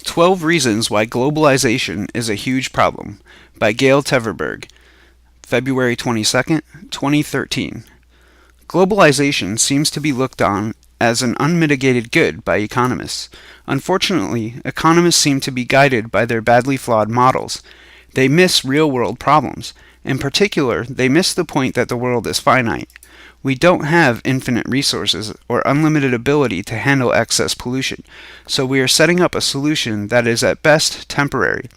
12 Reasons Why Globalization is a Huge Problem by Gail Tverberg, February 22nd, 2013. Globalization seems to be looked on as an unmitigated good by economists. Unfortunately, economists seem to be guided by their badly flawed models. They miss real-world problems. In particular, they miss the point that the world is finite. We don't have infinite resources or unlimited ability to handle excess pollution, so we are setting up a solution that is at best temporary.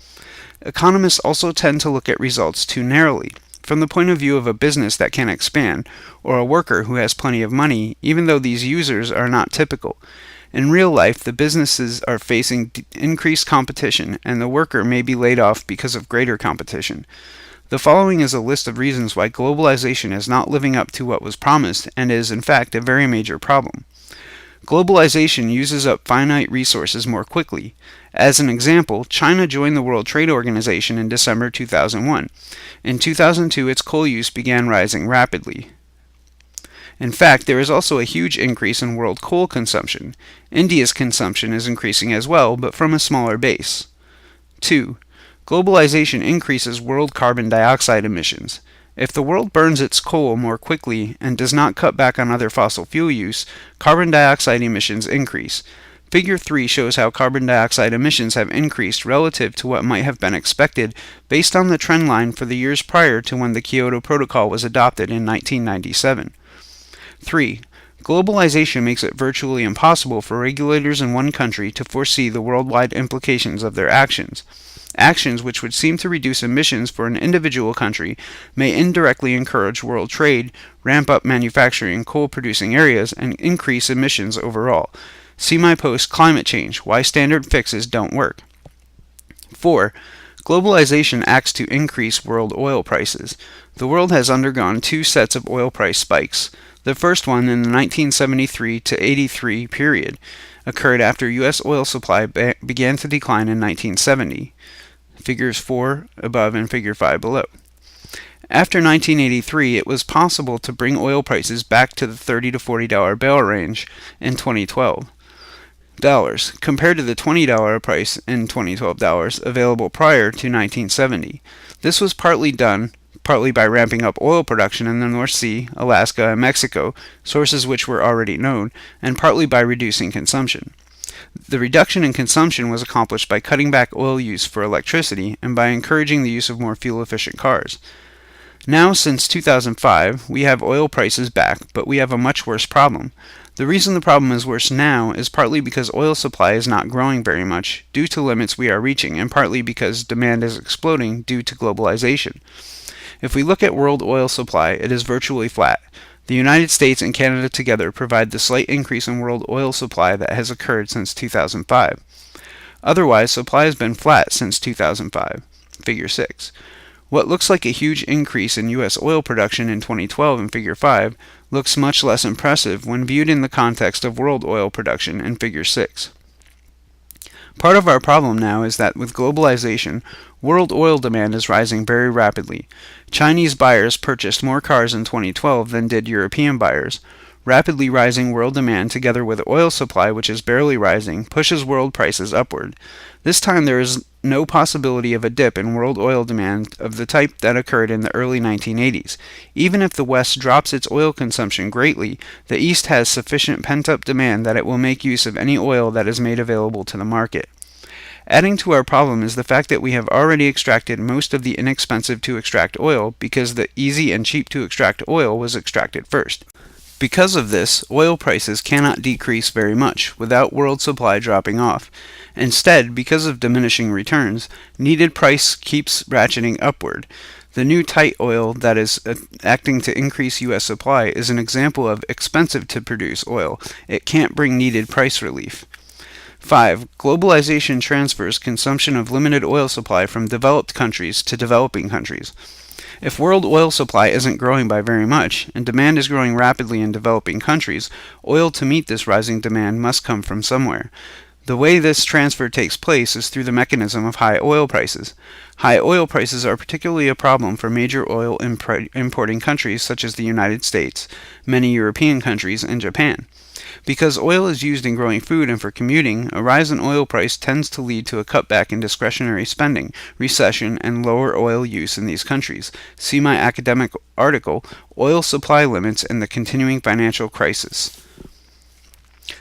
Economists also tend to look at results too narrowly, from the point of view of a business that can expand, or a worker who has plenty of money, even though these users are not typical. In real life, the businesses are facing increased competition, and the worker may be laid off because of greater competition. The following is a list of reasons why globalization is not living up to what was promised and is, in fact, a very major problem. Globalization uses up finite resources more quickly. As an example, China joined the World Trade Organization in December 2001. In 2002, its coal use began rising rapidly. In fact, there is also a huge increase in world coal consumption. India's consumption is increasing as well, but from a smaller base. 2. Globalization increases world carbon dioxide emissions. If the world burns its coal more quickly and does not cut back on other fossil fuel use, carbon dioxide emissions increase. Figure 3 shows how carbon dioxide emissions have increased relative to what might have been expected based on the trend line for the years prior to when the Kyoto Protocol was adopted in 1997. 3. Globalization makes it virtually impossible for regulators in one country to foresee the worldwide implications of their actions. Actions which would seem to reduce emissions for an individual country may indirectly encourage world trade, ramp up manufacturing in coal-producing areas, and increase emissions overall. See my post, Climate Change, Why Standard Fixes Don't Work. 4. Globalization acts to increase world oil prices. The world has undergone two sets of oil price spikes. The first one, in the 1973 to 83 period, occurred after U.S. oil supply began to decline in 1970. Figures 4 above and Figure 5 below. After 1983, it was possible to bring oil prices back to the $30 to $40 barrel range in 2012. Compared to the $20 price in 2012 available prior to 1970. This was partly by ramping up oil production in the North Sea, Alaska, and Mexico, sources which were already known, and partly by reducing consumption. The reduction in consumption was accomplished by cutting back oil use for electricity and by encouraging the use of more fuel-efficient cars. Now, since 2005, we have oil prices back, but we have a much worse problem. The reason the problem is worse now is partly because oil supply is not growing very much due to limits we are reaching, and partly because demand is exploding due to globalization. If we look at world oil supply, it is virtually flat. The United States and Canada together provide the slight increase in world oil supply that has occurred since 2005. Otherwise, supply has been flat since 2005. Figure 6. What looks like a huge increase in U.S. oil production in 2012 in Figure 5 looks much less impressive when viewed in the context of world oil production in Figure 6. Part of our problem now is that with globalization, world oil demand is rising very rapidly. Chinese buyers purchased more cars in 2012 than did European buyers. Rapidly rising world demand together with oil supply, which is barely rising, pushes world prices upward. This time there is no possibility of a dip in world oil demand of the type that occurred in the early 1980s. Even if the West drops its oil consumption greatly, the East has sufficient pent-up demand that it will make use of any oil that is made available to the market. Adding to our problem is the fact that we have already extracted most of the inexpensive to extract oil because the easy and cheap to extract oil was extracted first. Because of this, oil prices cannot decrease very much without world supply dropping off. Instead, because of diminishing returns, needed price keeps ratcheting upward. The new tight oil that is acting to increase U.S. supply is an example of expensive to produce oil. It can't bring needed price relief. 5. Globalization transfers consumption of limited oil supply from developed countries to developing countries. If world oil supply isn't growing by very much, and demand is growing rapidly in developing countries, oil to meet this rising demand must come from somewhere. The way this transfer takes place is through the mechanism of high oil prices. High oil prices are particularly a problem for major oil importing countries such as the United States, many European countries, and Japan. Because oil is used in growing food and for commuting, a rise in oil price tends to lead to a cutback in discretionary spending, recession, and lower oil use in these countries. See my academic article, Oil Supply Limits and the Continuing Financial Crisis.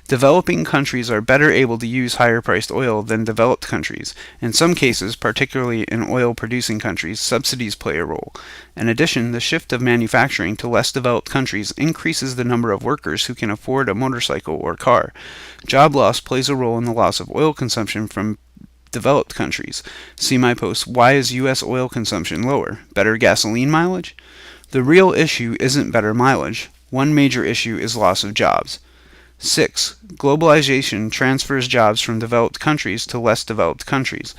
Developing countries are better able to use higher priced oil than developed countries. In some cases, particularly in oil producing countries, subsidies play a role. In addition, the shift of manufacturing to less developed countries increases the number of workers who can afford a motorcycle or car. Job loss plays a role in the loss of oil consumption from developed countries. See my post, Why is U.S. oil consumption lower? Better gasoline mileage? The real issue isn't better mileage. One major issue is loss of jobs. 6. Globalization transfers jobs from developed countries to less developed countries.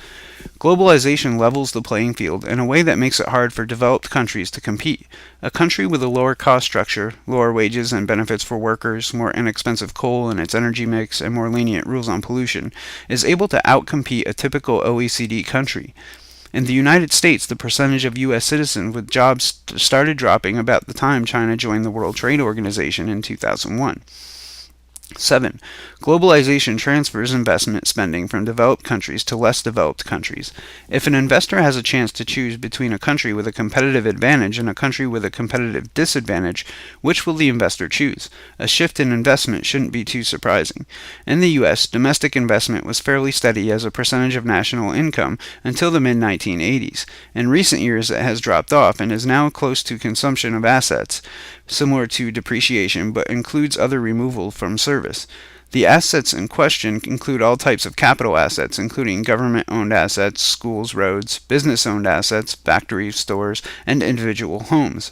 Globalization levels the playing field in a way that makes it hard for developed countries to compete. A country with a lower cost structure, lower wages and benefits for workers, more inexpensive coal in its energy mix, and more lenient rules on pollution, is able to outcompete a typical OECD country. In the United States, the percentage of U.S. citizens with jobs started dropping about the time China joined the World Trade Organization in 2001. 7. Globalization transfers investment spending from developed countries to less developed countries. If an investor has a chance to choose between a country with a competitive advantage and a country with a competitive disadvantage, which will the investor choose? A shift in investment shouldn't be too surprising. In the U.S., domestic investment was fairly steady as a percentage of national income until the mid-1980s. In recent years, it has dropped off and is now close to consumption of assets, similar to depreciation, but includes other removal from service. The assets in question include all types of capital assets, including government-owned assets, schools, roads, business-owned assets, factories, stores, and individual homes.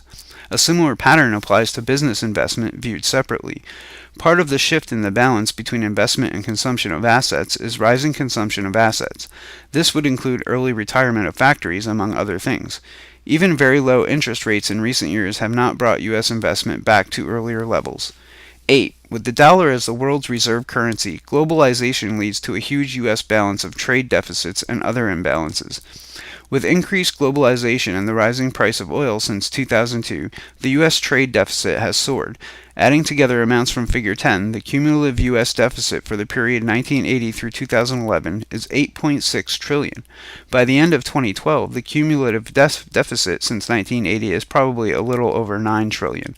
A similar pattern applies to business investment viewed separately. Part of the shift in the balance between investment and consumption of assets is rising consumption of assets. This would include early retirement of factories, among other things. Even very low interest rates in recent years have not brought U.S. investment back to earlier levels. 8. With the dollar as the world's reserve currency, globalization leads to a huge U.S. balance of trade deficits and other imbalances. With increased globalization and the rising price of oil since 2002, the U.S. trade deficit has soared. Adding together amounts from Figure 10, the cumulative U.S. deficit for the period 1980 through 2011 is $8.6 trillion. By the end of 2012, the cumulative deficit since 1980 is probably a little over $9 trillion.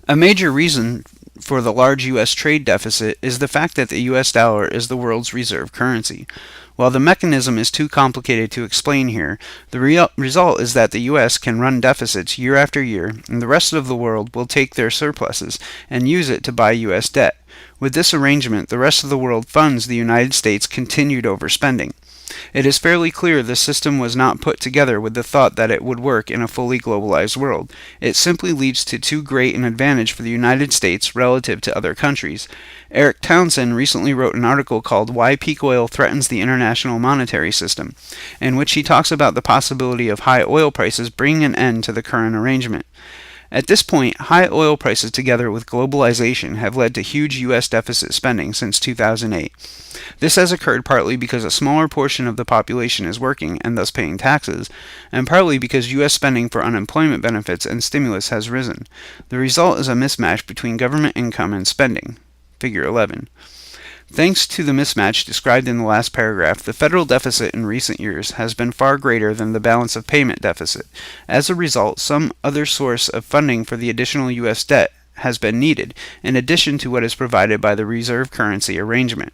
A major reason for the large U.S. trade deficit is the fact that the U.S. dollar is the world's reserve currency. While the mechanism is too complicated to explain here, the result is that the U.S. can run deficits year after year, and the rest of the world will take their surpluses and use it to buy U.S. debt. With this arrangement, the rest of the world funds the United States' continued overspending. It is fairly clear the system was not put together with the thought that it would work in a fully globalized world. It simply leads to too great an advantage for the United States relative to other countries. Eric Townsend recently wrote an article called Why Peak Oil Threatens the International Monetary System, in which he talks about the possibility of high oil prices bringing an end to the current arrangement. At this point, high oil prices together with globalization have led to huge U.S. deficit spending since 2008. This has occurred partly because a smaller portion of the population is working and thus paying taxes, and partly because U.S. spending for unemployment benefits and stimulus has risen. The result is a mismatch between government income and spending. Figure 11. Thanks to the mismatch described in the last paragraph, the federal deficit in recent years has been far greater than the balance of payment deficit. As a result, some other source of funding for the additional U.S. debt has been needed, in addition to what is provided by the reserve currency arrangement.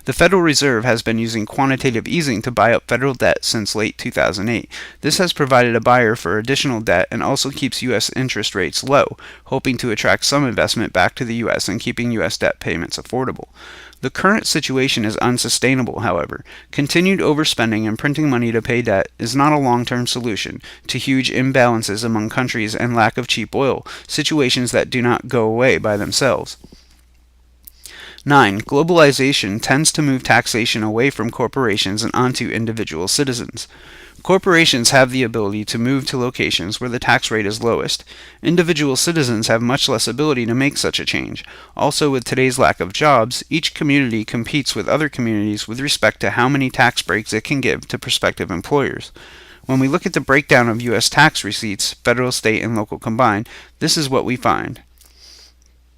The Federal Reserve has been using quantitative easing to buy up federal debt since late 2008. This has provided a buyer for additional debt and also keeps U.S. interest rates low, hoping to attract some investment back to the U.S. and keeping U.S. debt payments affordable. The current situation is unsustainable, however. Continued overspending and printing money to pay debt is not a long-term solution to huge imbalances among countries and lack of cheap oil, situations that do not go away by themselves. 9. Globalization tends to move taxation away from corporations and onto individual citizens. Corporations have the ability to move to locations where the tax rate is lowest. Individual citizens have much less ability to make such a change. Also, with today's lack of jobs, each community competes with other communities with respect to how many tax breaks it can give to prospective employers. When we look at the breakdown of U.S. tax receipts, federal, state, and local combined, this is what we find.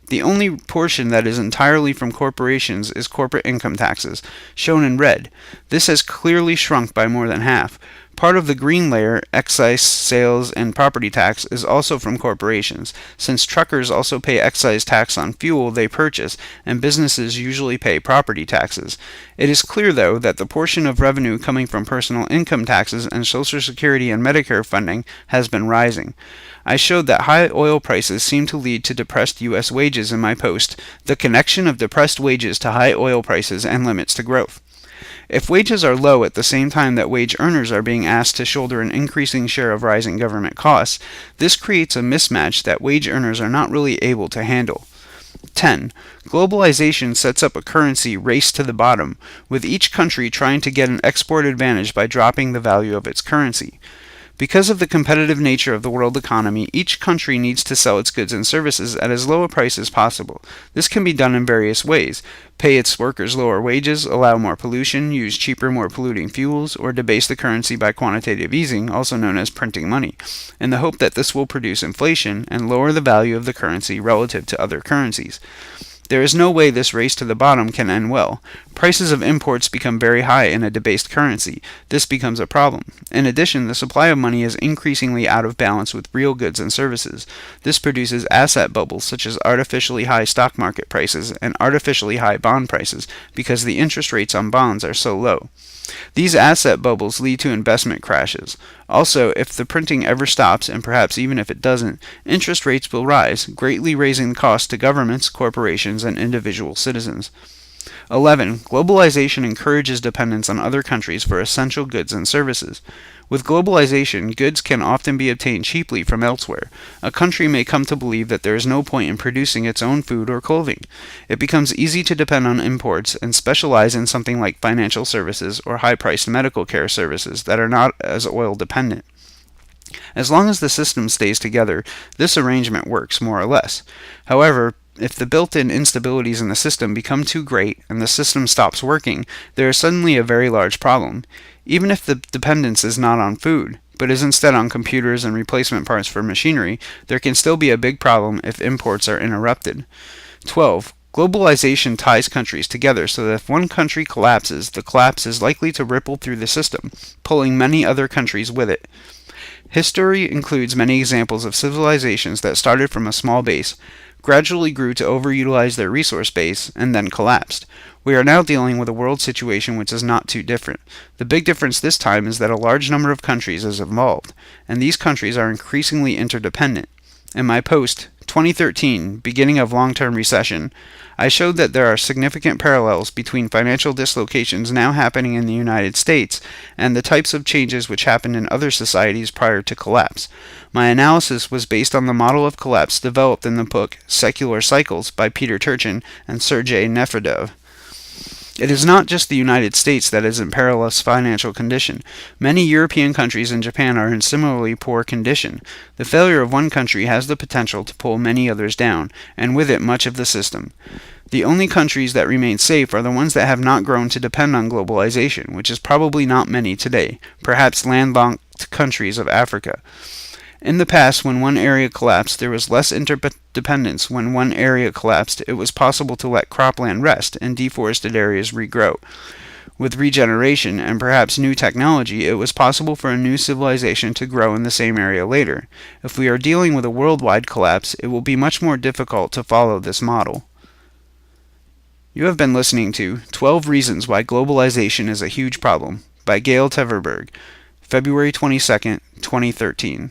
The only portion that is entirely from corporations is corporate income taxes, shown in red. This has clearly shrunk by more than half. Part of the green layer, excise, sales, and property tax, is also from corporations, since truckers also pay excise tax on fuel they purchase, and businesses usually pay property taxes. It is clear, though, that the portion of revenue coming from personal income taxes and Social Security and Medicare funding has been rising. I showed that high oil prices seem to lead to depressed U.S. wages in my post, The Connection of Depressed Wages to High Oil Prices and Limits to Growth. If wages are low at the same time that wage earners are being asked to shoulder an increasing share of rising government costs, this creates a mismatch that wage earners are not really able to handle. 10. Globalization sets up a currency race to the bottom, with each country trying to get an export advantage by dropping the value of its currency. Because of the competitive nature of the world economy, each country needs to sell its goods and services at as low a price as possible. This can be done in various ways: pay its workers lower wages, allow more pollution, use cheaper, more polluting fuels, or debase the currency by quantitative easing, also known as printing money, in the hope that this will produce inflation and lower the value of the currency relative to other currencies. There is no way this race to the bottom can end well. Prices of imports become very high in a debased currency. This becomes a problem. In addition, the supply of money is increasingly out of balance with real goods and services. This produces asset bubbles such as artificially high stock market prices and artificially high bond prices because the interest rates on bonds are so low. These asset bubbles lead to investment crashes. Also, if the printing ever stops, and perhaps even if it doesn't, interest rates will rise, greatly raising the cost to governments, corporations, and individual citizens. 11. Globalization encourages dependence on other countries for essential goods and services. With globalization, goods can often be obtained cheaply from elsewhere. A country may come to believe that there is no point in producing its own food or clothing. It becomes easy to depend on imports and specialize in something like financial services or high-priced medical care services that are not as oil dependent. As long as the system stays together, this arrangement works more or less. However, if the built-in instabilities in the system become too great and the system stops working, there is suddenly a very large problem. Even if the dependence is not on food, but is instead on computers and replacement parts for machinery, there can still be a big problem if imports are interrupted. 12. Globalization ties countries together so that if one country collapses, the collapse is likely to ripple through the system, pulling many other countries with it. History includes many examples of civilizations that started from a small base, gradually grew to overutilize their resource base, and then collapsed. We are now dealing with a world situation which is not too different. The big difference this time is that a large number of countries has evolved, and these countries are increasingly interdependent. In my post, 2013, Beginning of Long-Term Recession, I showed that there are significant parallels between financial dislocations now happening in the United States and the types of changes which happened in other societies prior to collapse. My analysis was based on the model of collapse developed in the book Secular Cycles by Peter Turchin and Sergei Nefredov. It is not just the United States that is in perilous financial condition. Many European countries and Japan are in similarly poor condition. The failure of one country has the potential to pull many others down, and with it much of the system. The only countries that remain safe are the ones that have not grown to depend on globalization, which is probably not many today, perhaps landlocked countries of Africa. In the past, when one area collapsed, there was less interdependence. When one area collapsed, it was possible to let cropland rest and deforested areas regrow. With regeneration and perhaps new technology, it was possible for a new civilization to grow in the same area later. If we are dealing with a worldwide collapse, it will be much more difficult to follow this model. You have been listening to 12 Reasons Why Globalization is a Huge Problem by Gail Tverberg, February 22, 2013.